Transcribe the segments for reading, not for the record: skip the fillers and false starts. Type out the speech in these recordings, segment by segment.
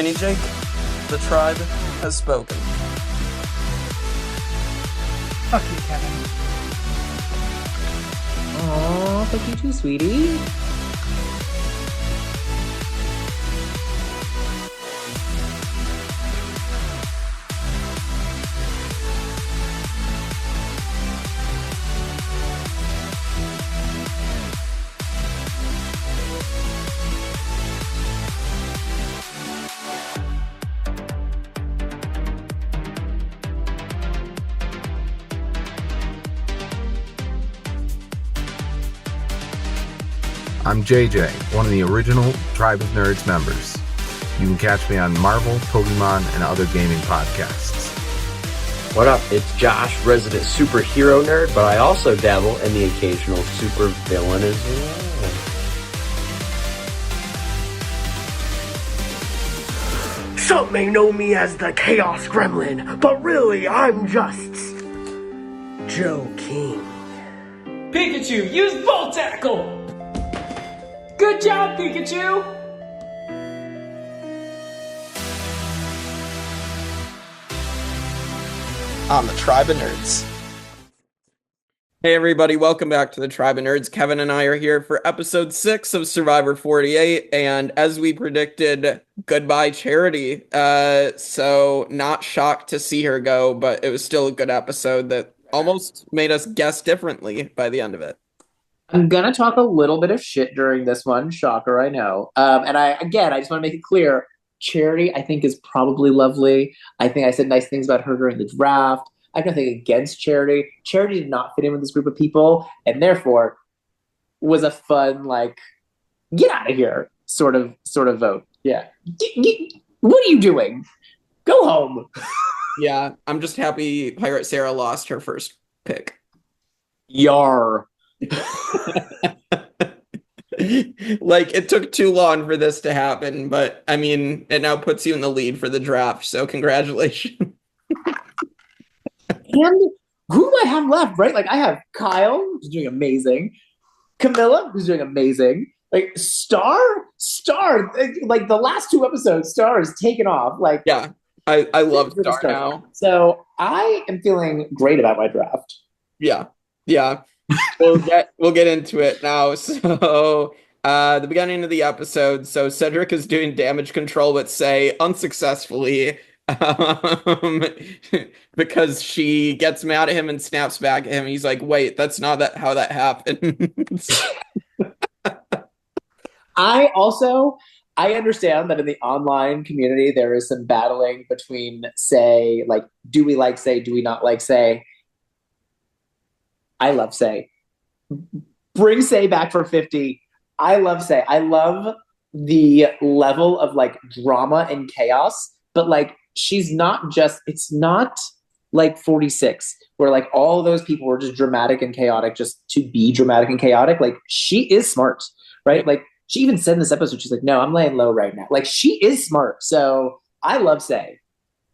Penny Jake, the tribe has spoken. Fuck you, Kevin. Aw, fuck you too, sweetie. I'm JJ, one of the original Tribe of Nerds members. You can catch me on Marvel, Pokemon, and other gaming podcasts. What up? It's Josh, resident superhero nerd, but I also dabble in the occasional super villain as well. Some may know me as the Chaos Gremlin, but really I'm just Joe King. Pikachu, use Volt Tackle! Good job, Pikachu! On the Tribe of Nerds. Hey everybody, welcome back to the Tribe of Nerds. Kevin and I are here for episode 6 of Survivor 48, and as we predicted, goodbye Charity. So not shocked to see her go, but it was still a good episode that almost made us guess differently by the end of it. I'm gonna talk a little bit of shit during this one. Shocker, I know. And I just want to make it clear, Charity, I think, is probably lovely. I think I said nice things about her during the draft. I have nothing against Charity. Charity did not fit in with this group of people, and therefore was a fun, like, get out of here sort of vote. Yeah. What are you doing? Go home. Yeah, I'm just happy Pirate Sarah lost her first pick. Yar. Like, it took too long for this to happen, but I mean, it now puts you in the lead for the draft, so congratulations. And who do I have left, right? Like, I have Kyle, who's doing amazing. Camilla, who's doing amazing. Like, Star, like, the last 2 episodes, Star has taken off. Like, yeah, I love Star now. So I am feeling great about my draft. Yeah. We'll get into it now. So the beginning of the episode, so Cedric is doing damage control with Say unsuccessfully because she gets mad at him and snaps back at him. He's like, wait, that's not how that happens. I understand that in the online community there is some battling between Say, like, do we like Say, do we not like Say? I love Say. Bring Say back for 50. I love Say. I love the level of, like, drama and chaos, but, like, she's not just, it's not like 46 where, like, all those people were just dramatic and chaotic just to be dramatic and chaotic. Like, she is smart, right? Like, she even said in this episode, she's like, no, I'm laying low right now. Like, she is smart. So I love Say.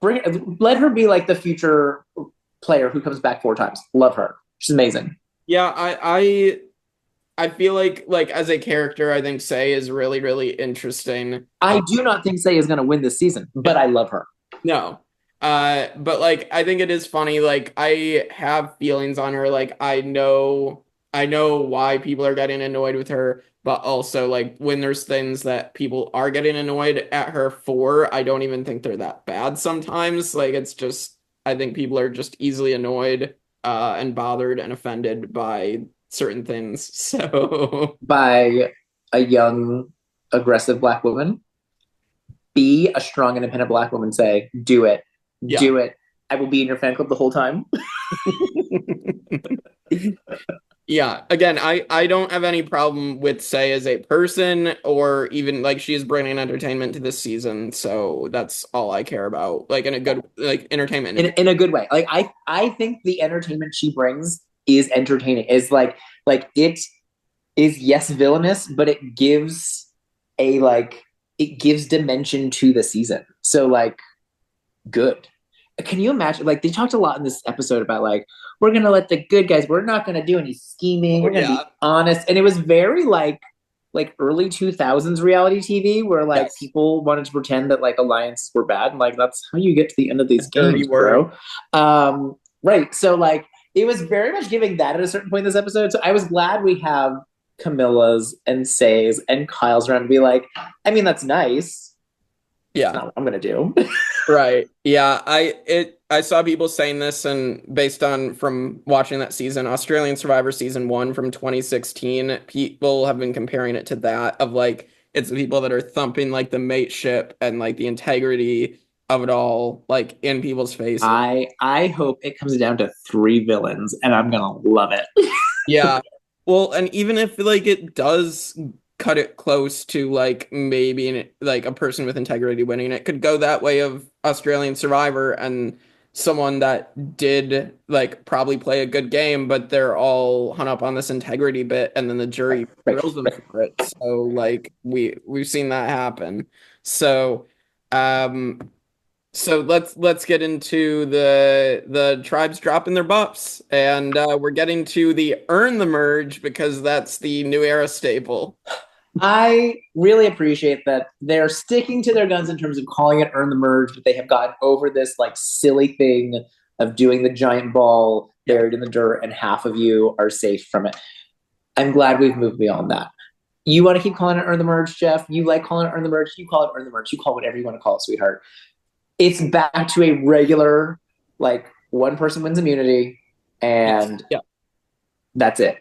Let her be, like, the future player who comes back 4 times. Love her. She's amazing. Yeah, I feel like as a character, I think Say is really, really interesting. I do not think Say is going to win this season, but I love her. No. But, like, I think it is funny. Like, I have feelings on her. Like, I know why people are getting annoyed with her, but also, like, when there's things that people are getting annoyed at her for, I don't even think they're that bad sometimes. Like, it's just, I think people are just easily annoyed and bothered and offended by certain things. So by a young, aggressive Black woman, be a strong, independent Black woman. Say, do it. Yeah. Do it. I will be in your fan club the whole time. Yeah, again, I don't have any problem with Say as a person, or even, like, she is bringing entertainment to this season, so that's all I care about. Like, in a good, like, entertainment. In a good way. Like, I think the entertainment she brings is entertaining. Is like it is, yes, villainous, but it gives dimension to the season. So, like, good. Can you imagine, like, they talked a lot in this episode about, like, we're going to let the good guys, we're not going to do any scheming, we're going to be honest. And it was very, like, like early 2000s reality TV where like Yes. people wanted to pretend that like alliances were bad, and like that's how you get to the end of these Dirty games, word. bro. Right. So like it was very much giving that at a certain point in this episode. So I was glad we have Camilla's and Say's and Kyle's around to be like, I mean, that's nice. Yeah. It's not what I'm gonna do. Right. Yeah. I saw people saying this, and based on from watching that season, Australian Survivor season 1 from 2016, people have been comparing it to that of like it's the people that are thumping like the mateship and like the integrity of it all like in people's faces. I hope it comes down to 3 villains, and I'm gonna love it. Yeah. Well, and even if like it does cut it close to like maybe like a person with integrity winning, it could go that way of Australian Survivor and someone that did like probably play a good game, but they're all hung up on this integrity bit, and then the jury Right, drills them right. for it. So like we've seen that happen. So um so let's get into the tribes dropping their buffs, and we're getting to the earn the merge because that's the new era staple. I really appreciate that they're sticking to their guns in terms of calling it earn the merge, but they have gotten over this like silly thing of doing the giant ball buried in the dirt and half of you are safe from it. I'm glad we've moved beyond that. You want to keep calling it earn the merge, Jeff? You like calling it earn the merge? You call it earn the merge. You call it whatever you want to call it, sweetheart. It's back to a regular, like one person wins immunity, and Yeah, that's it.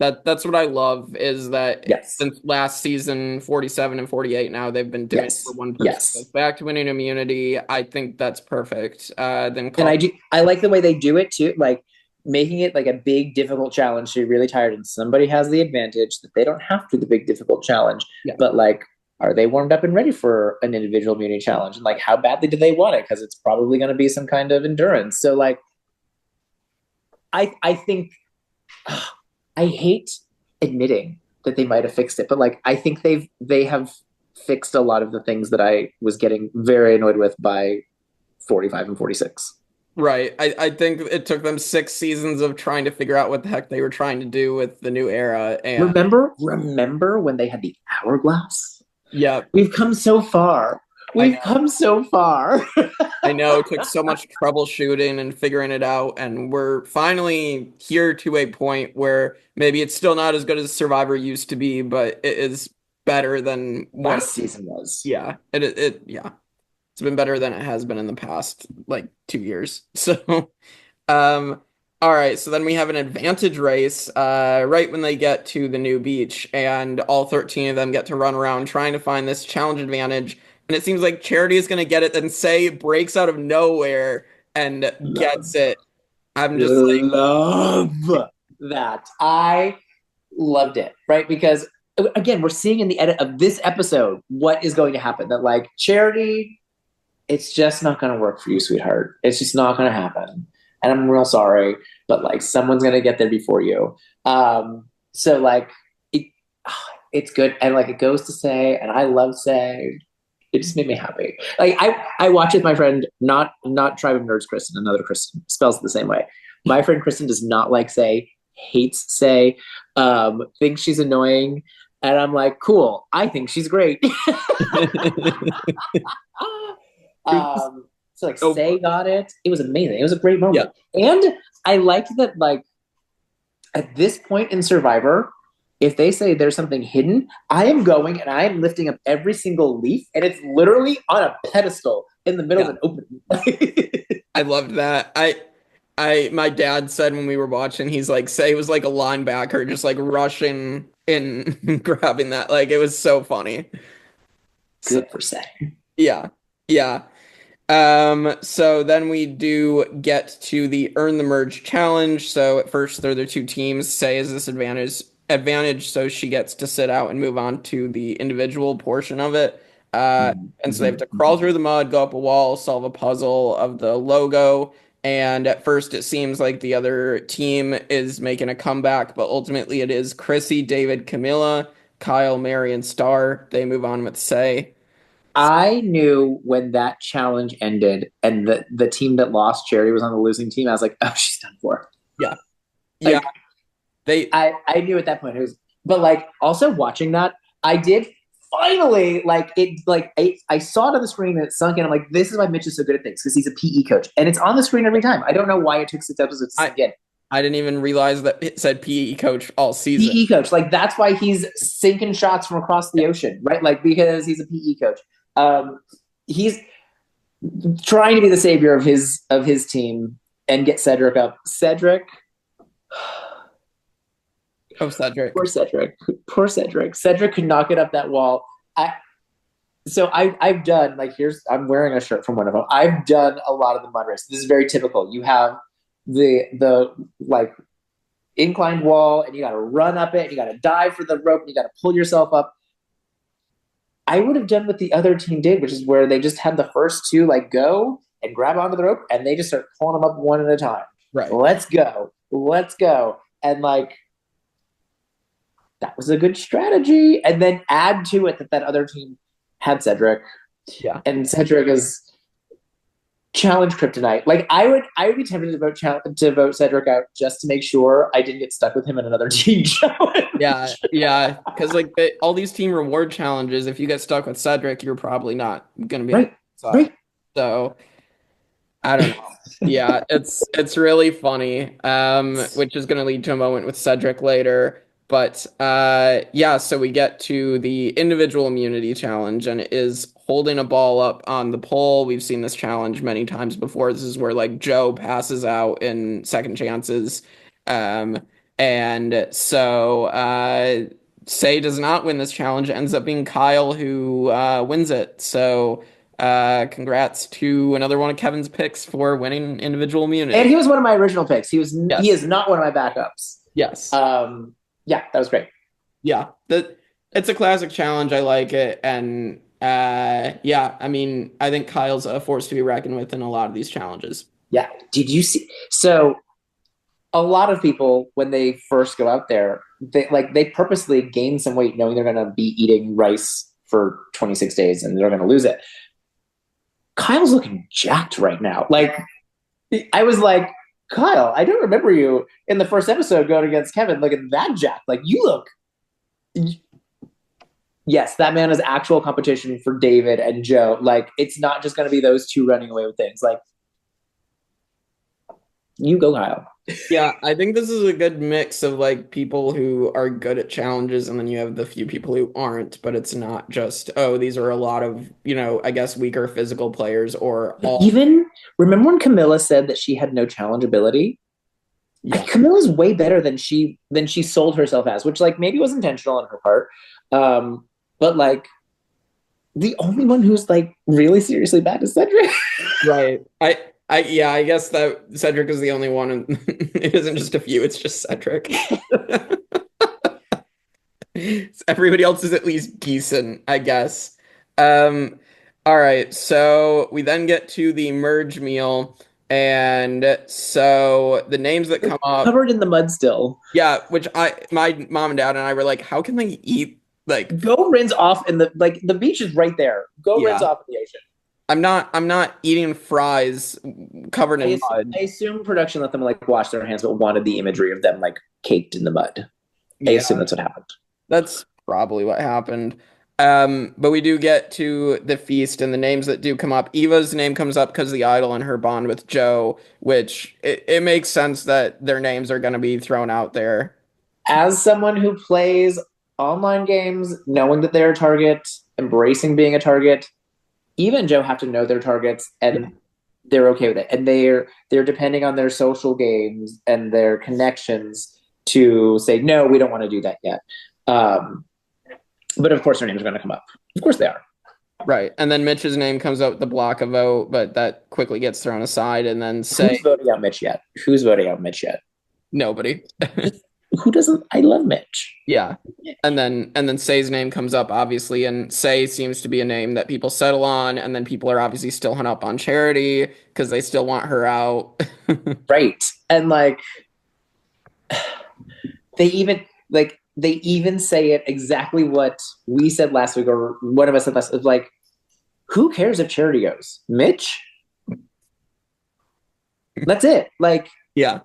that's what I love is that Yes. since last season 47 and 48 now they've been doing it Yes. for one person. Yes. So back to winning immunity. I think that's perfect. Then And I like the way they do it too, like making it like a big difficult challenge to be really tired, and somebody has the advantage that they don't have to do the big difficult challenge. Yeah. But like, are they warmed up and ready for an individual immunity challenge? And like, how badly do they want it? Because it's probably going to be some kind of endurance. So like, I think I hate admitting that they might have fixed it, but like I think they have fixed a lot of the things that I was getting very annoyed with by 45 and 46. Right. I think it took them 6 seasons of trying to figure out what the heck they were trying to do with the new era. And Remember when they had the hourglass? yeah, We've come so far. We've come so far. I know it took so much troubleshooting and figuring it out, and we're finally here to a point where maybe it's still not as good as Survivor used to be, but it is better than Last season was. Yeah, yeah. It's been better than it has been in the past like 2 years. So all right, so then we have an advantage race right when they get to the new beach, and all 13 of them get to run around trying to find this challenge advantage. And it seems like Charity is going to get it, then Say breaks out of nowhere and gets it. I'm just like, love that. I loved it, right? Because again, we're seeing in the edit of this episode what is going to happen. That like Charity, it's just not going to work for you, sweetheart. It's just not going to happen. And I'm real sorry, but like someone's going to get there before you. So like it's good, and like it goes to Say, and I love Say. It just made me happy. Like I watch with my friend, not Tribe of Nerds Kristen, another Kristen, spells it the same way. My friend Kristen does not like Say, hates Say, thinks she's annoying, and I'm like, cool. I think she's great. So like Say got it. It was amazing. It was a great moment. Yeah. And I liked that like at this point in Survivor, if they say there's something hidden, I am going and I am lifting up every single leaf, and it's literally on a pedestal in the middle of an opening. I loved that. My dad said when we were watching, he's like, Say was like a linebacker, just like rushing in, grabbing that. Like it was so funny. Good for Say. Yeah, yeah. So then we do get to the Earn the Merge challenge. So at first they're the two teams. Say is this advantage, so she gets to sit out and move on to the individual portion of it. And so they have to crawl through the mud, go up a wall, solve a puzzle of the logo. And at first it seems like the other team is making a comeback, but ultimately it is Chrissy, David, Camilla, Kyle, Mary, and Star. They move on with Say. I knew when that challenge ended and the team that lost, Charity, was on the losing team. I was like, oh, she's done for. Yeah. Like, yeah. I knew at that point. It was But like also watching that, I did finally like it. Like I saw it on the screen and it sunk in. I'm like, this is why Mitch is so good at things because he's a PE coach, and it's on the screen every time. I don't know why it took 6 episodes to I sink in. I didn't even realize that it said PE coach all season. PE coach, like that's why he's sinking shots from across the ocean, right? Like because he's a PE coach. He's trying to be the savior of his team and get Cedric up. Cedric. Oh, Cedric. Poor Cedric. Poor Cedric. Cedric could not get up that wall. I've done like I'm wearing a shirt from one of them. I've done a lot of the mud race. This is very typical. You have the like inclined wall and you got to run up it and you got to dive for the rope and you got to pull yourself up. I would have done what the other team did, which is where they just had the first two like go and grab onto the rope and they just start pulling them up one at a time. Right. Let's go. And like, that was a good strategy. And then add to it that other team had Cedric. Yeah. And Cedric is challenge kryptonite. Like I would be tempted to vote Cedric out just to make sure I didn't get stuck with him in another team challenge. Yeah. Because like all these team reward challenges, if you get stuck with Cedric, you're probably not gonna be right. So I don't know. Yeah, it's really funny. Which is gonna lead to a moment with Cedric later. But yeah, so we get to the individual immunity challenge, and it is holding a ball up on the pole. We've seen this challenge many times before. This is where like Joe passes out in second chances. And so Say does not win this challenge. It ends up being Kyle who wins it. So congrats to another one of Kevin's picks for winning individual immunity. And he was one of my original picks. He Yes. is not one of my backups. Yes. Yeah, that was great. Yeah, it's a classic challenge. I like it, and yeah, I mean, I think Kyle's a force to be reckoned with in a lot of these challenges. Yeah. Did you see? So, a lot of people when they first go out there, they purposely gain some weight, knowing they're going to be eating rice for 26 days and they're going to lose it. Kyle's looking jacked right now. Like, I was like, Kyle, I don't remember you in the first episode going against Kevin looking that jacked. Like, you look. Yes, that man is actual competition for David and Joe. Like, it's not just going to be those two running away with things. Like, you go, Kyle. Yeah, I think this is a good mix of like people who are good at challenges, and then you have the few people who aren't. But it's not just, oh, these are a lot of, I guess weaker physical players or all. Even remember when Camilla said that she had no challenge ability? Yeah. Camilla's way better than she sold herself as, which like maybe was intentional on her part. But like the only one who's like really seriously bad is Cedric. Right. I guess that Cedric is the only one, and it isn't just a few, it's just Cedric. Everybody else is at least decent, I guess. All right, so we then get to the merge meal, and so the names that come up covered in the mud still. Yeah, which my mom and dad and I were like, how can they eat like go rinse off in the beach is right there. Go rinse off in the ocean. I'm not eating fries covered in mud. I assume production let them like wash their hands, but wanted the imagery of them like caked in the mud. I assume that's what happened. That's probably what happened. But we do get to the feast, and the names that do come up. Eva's name comes up because of the idol and her bond with Joe, which it makes sense that their names are going to be thrown out there. As someone who plays online games, knowing that they're a target, embracing being a target, Eva and Joe have to know their targets, and they're okay with it. And they're depending on their social games and their connections to say, no, we don't want to do that yet. But of course, their names are going to come up. Of course they are. Right. And then Mitch's name comes out with the block of vote, but that quickly gets thrown aside. And then who's voting out Mitch yet? Who's voting out Mitch yet? Nobody. Who doesn't? I love Mitch. Yeah. And then Say's name comes up, obviously, and Say seems to be a name that people settle on, and then people are obviously still hung up on Charity because they still want her out. Right. And like they even say it exactly what we said last week, or one of us said last week, like, who cares if Charity goes? Mitch? That's it. Like, yeah.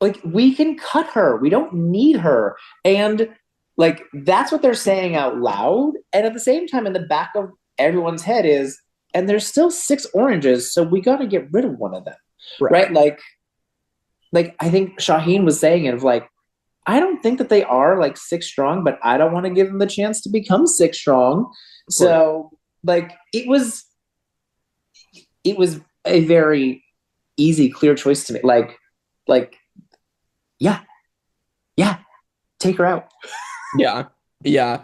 Like, we can cut her. We don't need her. And like that's what they're saying out loud. And at the same time, in the back of everyone's head is, and there's still 6 oranges, so we got to get rid of one of them. Right? Like I think Shaheen was saying it of like, I don't think that they are like 6 strong, but I don't want to give them the chance to become 6 strong. So like it was a very easy, clear choice to me. Like, yeah, take her out. Yeah. Yeah.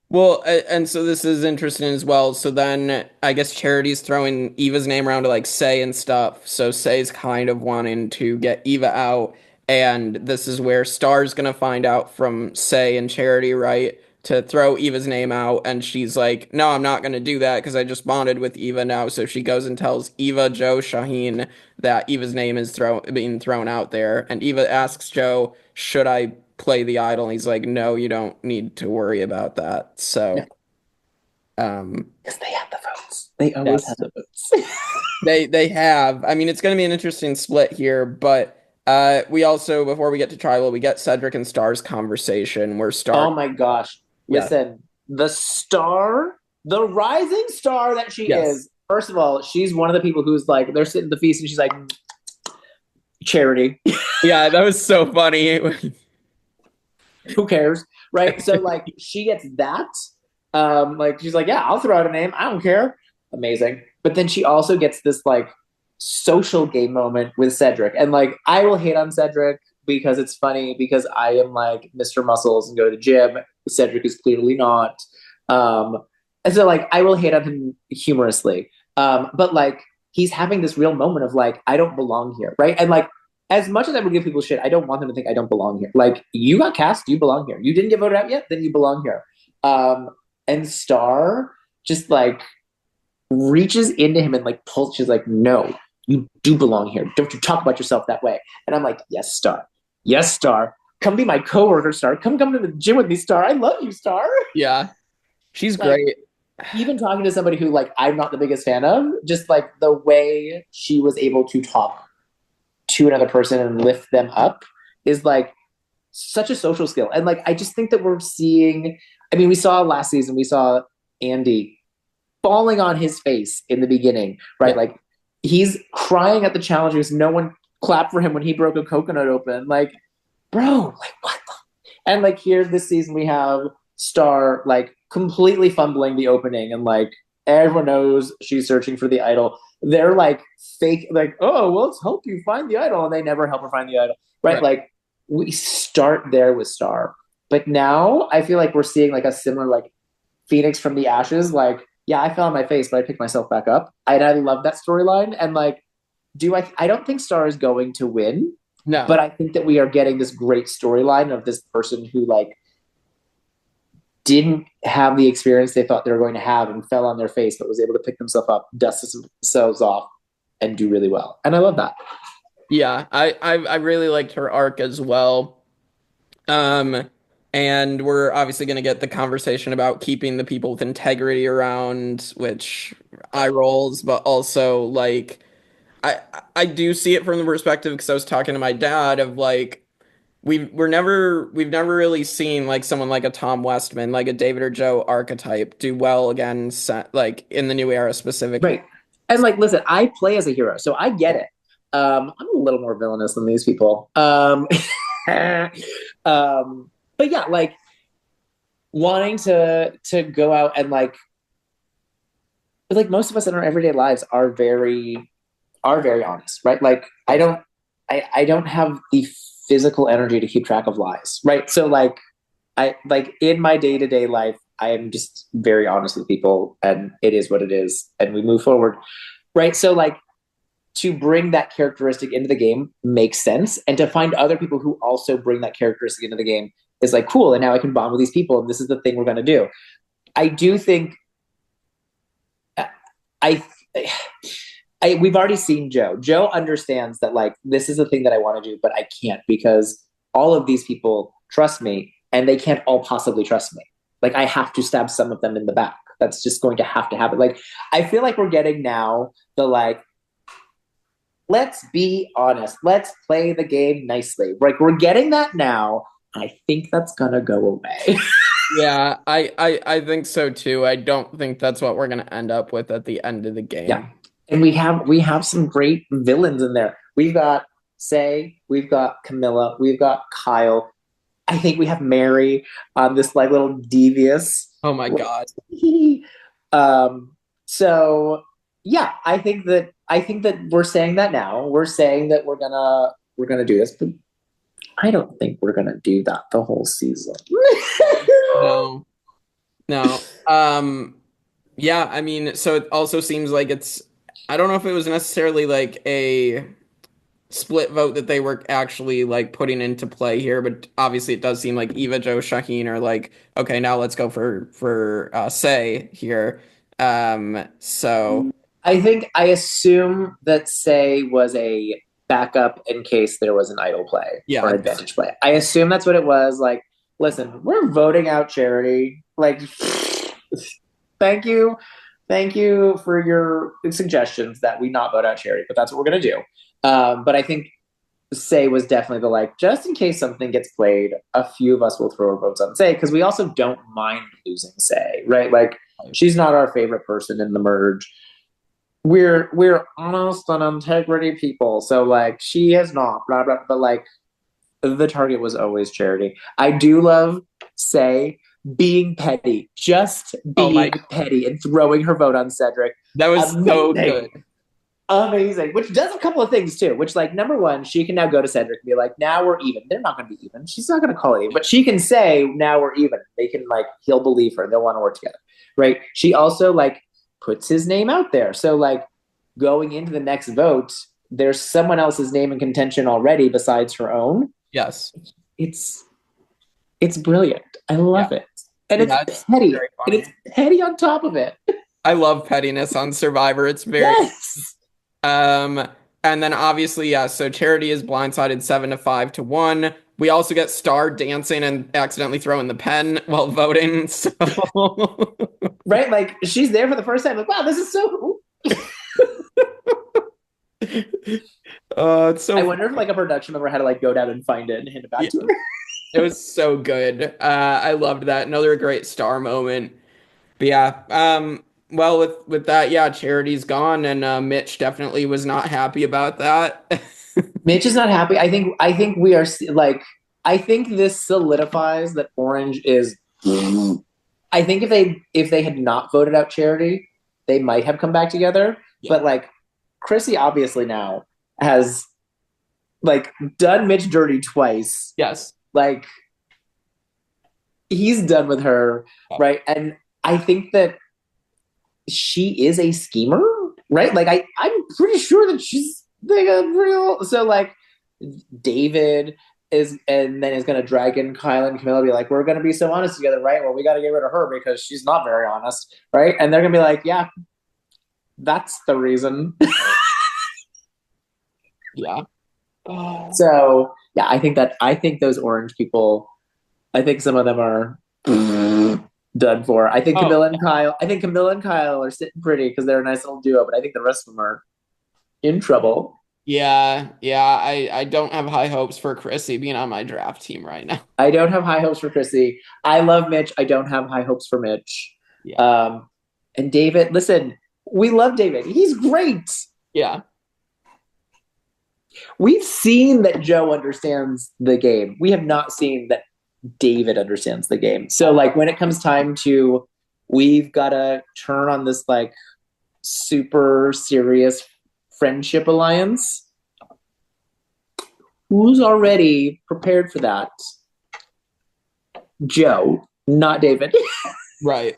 Well, and so this is interesting as well. So then I guess Charity's throwing Eva's name around to like Say and stuff. So Say's kind of wanting to get Eva out. And this is where Star's gonna find out from Say and Charity, right? To throw Eva's name out. And she's like, no, I'm not gonna do that because I just bonded with Eva now. So she goes and tells Eva, Joe, Shaheen that Eva's name is being thrown out there. And Eva asks Joe, should I play the idol? And he's like, no, you don't need to worry about that. So, Because they have the votes. They always yes, have the votes. they have. I mean, it's going to be an interesting split here, but we also, before we get to tribal, we get Cedric and Star's conversation where Star, Oh my gosh. yeah, Listen, the star, the rising star that she yes, is, first of all, she's one of the people who's like, they're sitting at the feast and she's like, Charity. yeah, that was so funny. Who cares? Right. So like she gets that. Like she's like, yeah, I'll throw out a name. I don't care. Amazing. But then she also gets this like social game moment with Cedric. And like I will hate on Cedric because it's funny because I am like Mr. Muscles and go to the gym. Cedric is clearly not. And so like I will hate on him humorously. But like he's having this real moment of like, I don't belong here. Right. And like as much as I would give people shit, I don't want them to think I don't belong here. Like, you got cast, you belong here. You didn't get voted out yet, then you belong here. And Star just like reaches into him and like pulls. She's like, no, you do belong here. Don't you talk about yourself that way. And I'm like, yes, Star. Yes, Star. Come be my coworker, Star. Come to the gym with me, Star. I love you, Star. Yeah, she's Like, great. even talking to somebody who like I'm not the biggest fan of, just like the way she was able to talk to another person and lift them up is like such a social skill. And like I just think that we're seeing, I mean, we saw last season, we saw Andy falling on his face in the beginning, right? Yeah. Like he's crying at the challenge because no one clapped for him when he broke a coconut open. Like, bro, like what the? And like here this season we have Star like completely fumbling the opening and like everyone knows she's searching for the idol. They're like fake, like, oh, well, let's help you find the idol. And they never help her find the idol. Right? Like we start there with Star. But now I feel like we're seeing like a similar like Phoenix from the ashes. Like, yeah, I fell on my face, but I picked myself back up. And I love that storyline. And like, I don't think Star is going to win. No, But I think that we are getting this great storyline of this person who like didn't have the experience they thought they were going to have and fell on their face, but was able to pick themselves up, dust themselves off, and do really well. And I love that. yeah, I really liked her arc as well. And we're obviously going to get the conversation about keeping the people with integrity around, which eye rolls, but also like I I do see it from the perspective because I was talking to my dad of like we've never really seen like someone like a Tom Westman, like a David or Joe archetype do well again, like in the new era specifically. Right. And like, listen, I play as a hero, so I get it. I'm a little more villainous than these people. But yeah, like wanting to go out and like, but like most of us in our everyday lives are very honest, right? Like I don't have the physical energy to keep track of lies, right? So like I like in my day-to-day life, I am just very honest with people and it is what it is and we move forward. Right? So like to bring that characteristic into the game makes sense and to find other people who also bring that characteristic into the game is like cool and now I can bond with these people and this is the thing we're going to do. I do think we've already seen Joe. Joe understands that like this is the thing that I want to do, but I can't because all of these people trust me and they can't all possibly trust me. Like I have to stab some of them in the back. That's just going to have to happen. Like I feel like we're getting now the like, let's be honest. Let's play the game nicely. Like we're getting that now. I think that's gonna go away. Yeah, I think so too. I don't think that's what we're gonna end up with at the end of the Yeah. game. And we have some great villains in there. We've got Say, we've got Camilla, we've got Kyle. I think we have Mary on this like little devious. Oh my God. um so yeah, I think that we're saying that now. We're saying that we're gonna do this, but I don't think we're gonna do that the whole season. No, no. Yeah, I mean, so it also seems like I don't know if it was necessarily like a split vote that they were actually like putting into play here, but obviously it does seem like Eva, Joe, Shaheen are like, okay, now let's go for Say here. So I assume that Say was a backup in case there was an idle play or yeah, an advantage play. I assume that's what it was. Like, listen, we're voting out Charity. Like, thank you, thank you for your suggestions that we not vote out Charity, but that's what we're gonna do. But I think Say was definitely the like, just in case something gets played, a few of us will throw our votes on Say because we also don't mind losing Say, right? Like, she's not our favorite person in the merge. We're honest and integrity people, so like she is not blah blah. But like the target was always Charity. I do love Say being petty, just oh my, being petty and throwing her vote on Cedric. that was so Amazing. good. Amazing. Which does a couple of things too. Which, like, number one, she can now go to Cedric and be like, now we're even. They're not going to be even. She's not going to call it even. But she can say, now we're even. They can, like, he'll believe her. They'll want to work together. Right? She also, like, puts his name out there. So, like, going into the next vote, there's someone else's name in contention already besides her own. Yes. It's brilliant. I love it. And Yeah, it's it's petty. very And funny. it's petty on top of it. I love pettiness on Survivor. It's very Yes. um and then obviously, yeah, so Charity is blindsided 7-5 to 1. We also get Star dancing and accidentally throwing the pen while voting. So Right? Like, she's there for the first time. Like, wow, this is so cool. it's so I wonder if like a production member had to like go down and find it and hand it back yeah, to her. it was so good. I loved that. Another great Star moment. But yeah, well with that, yeah, Charity's gone and Mitch definitely was not happy about that. Mitch is not happy. I think we are like I think this solidifies that Orange is. I think if they had not voted out Charity, they might have come back together. Yeah. But like Chrissy obviously now has like done Mitch dirty twice. Yes. Like he's done with her, right? And I think that she is a schemer, right? Like I'm pretty sure that she's like a real. So like David is, and then is going to drag in Kyle and Camilla, be like, we're going to be so honest together, right? Well, we got to get rid of her because she's not very honest, right? And they're going to be like, yeah, that's the reason. Yeah. So yeah, I think those orange people, I think some of them are done for. I think Camilla and Kyle are sitting pretty because they're a nice little duo, but I think the rest of them are in trouble. Yeah, I don't have high hopes for Chrissy being on my draft team right now. I don't have high hopes for Chrissy. I love Mitch. I don't have high hopes for Mitch. Yeah. And David, listen, we love David. He's great. Yeah. We've seen that Joe understands the game. We have not seen that David understands the game. So like when it comes time to, we've got to turn on this like super serious friendship alliance. Who's already prepared for that? Joe, not David. Right.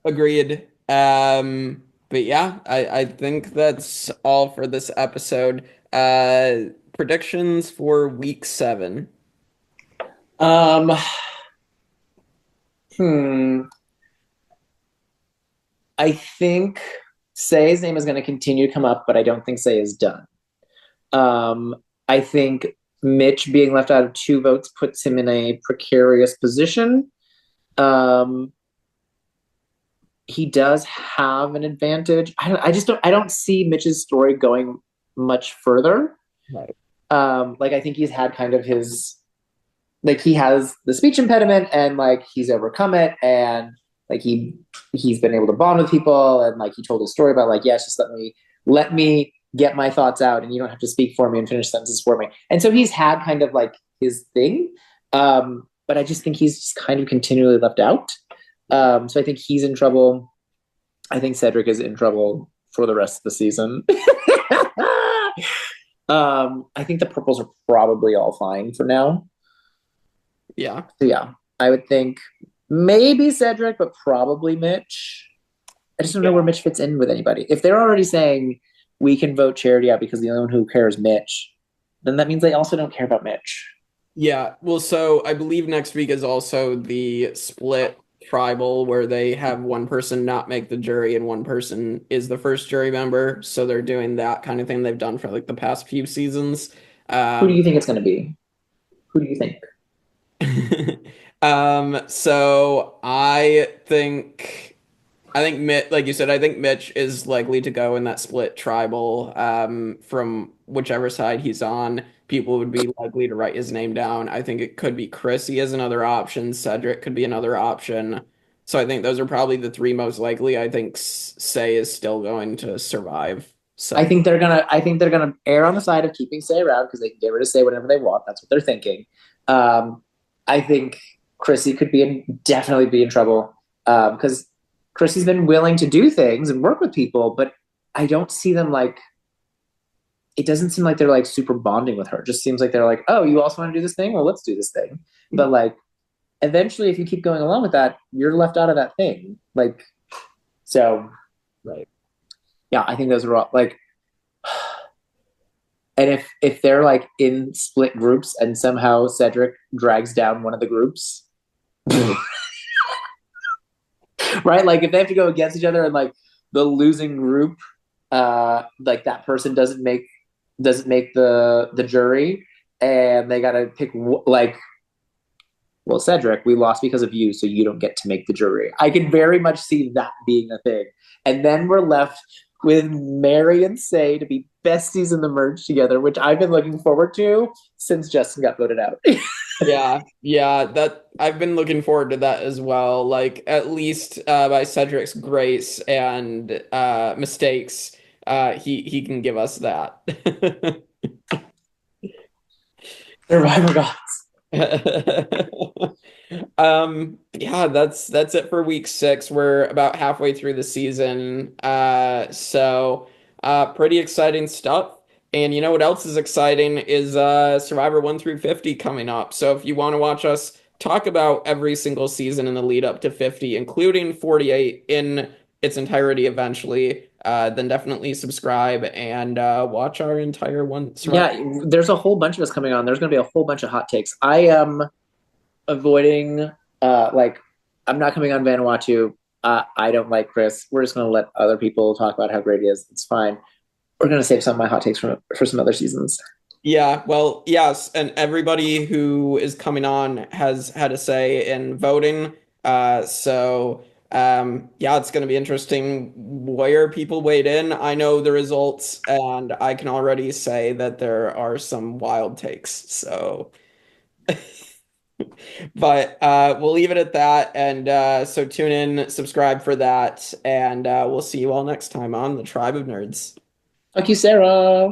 Agreed. But yeah, I think that's all for this episode. Predictions for week 7. Hmm. I think Say's name is going to continue to come up, but I don't think Say is done. I think Mitch being left out of 2 votes puts him in a precarious position. He does have an advantage. I don't see Mitch's story going much further. Right. Like I think he's had kind of his like he has the speech impediment and like he's overcome it, and like he's been able to bond with people, and like he told his story about like, yes, just let me get my thoughts out, and you don't have to speak for me and finish sentences for me. And so he's had kind of like his thing, but I just think he's just kind of continually left out. So I think he's in trouble. I think Cedric is in trouble for the rest of the season. I think the purples are probably all fine for now. Yeah. So yeah, I would think maybe Cedric, but probably Mitch. I just don't know where Mitch fits in with anybody. If they're already saying we can vote Charity out because the only one who cares is Mitch, then that means they also don't care about Mitch. Yeah. Well, so I believe next week is also the split tribal where they have one person not make the jury and one person is the first jury member. So they're doing that kind of thing they've done for like the past few seasons. Who do you think it's going to be? Who do you think? So I think Mitch, like you said, I think Mitch is likely to go in that split tribal. From whichever side he's on, people would be likely to write his name down. I think it could be Chrissy as another option. Cedric could be another option. So I think those are probably the three most likely. I think Say is still going to survive. So I think they're gonna err on the side of keeping Say around because they can get rid of Say whenever they want. That's what they're thinking. I think Chrissy could definitely be in trouble because Chrissy's been willing to do things and work with people, but I don't see them like. It doesn't seem like they're like super bonding with her. It just seems like they're like, oh, you also want to do this thing? Well, let's do this thing. But like, eventually, if you keep going along with that, you're left out of that thing. Like, so, right. Yeah, I think those are all like. And if they're like in split groups and somehow Cedric drags down one of the groups, right? Like if they have to go against each other and like the losing group, like that person doesn't make the jury, and they got to pick like, well, Cedric, we lost because of you, so you don't get to make the jury. I can very much see that being a thing, and then we're left with Mary and Say to be besties in the merge together, which I've been looking forward to since Justin got voted out. Yeah, that I've been looking forward to that as well. Like at least by Cedric's grace and mistakes, he can give us that. Survivor gods. Yeah, that's it for week 6. We're about halfway through the season. So pretty exciting stuff. And you know what else is exciting is Survivor 1 through 50 coming up. So if you want to watch us talk about every single season in the lead up to 50, including 48 in its entirety eventually, then definitely subscribe and watch our entire one. Survivor. Yeah, there's a whole bunch of us coming on. There's going to be a whole bunch of hot takes. I am avoiding, like, I'm not coming on Vanuatu. I don't like Chris. We're just going to let other people talk about how great he is. It's fine. We're going to save some of my hot takes for some other seasons. Yeah, well, yes, and everybody who is coming on has had a say in voting. Yeah, it's going to be interesting where people weighed in. I know the results, and I can already say that there are some wild takes. So, but we'll leave it at that. And so tune in, subscribe for that, and we'll see you all next time on the Tribe of Nerds. Fuck you, Sarah.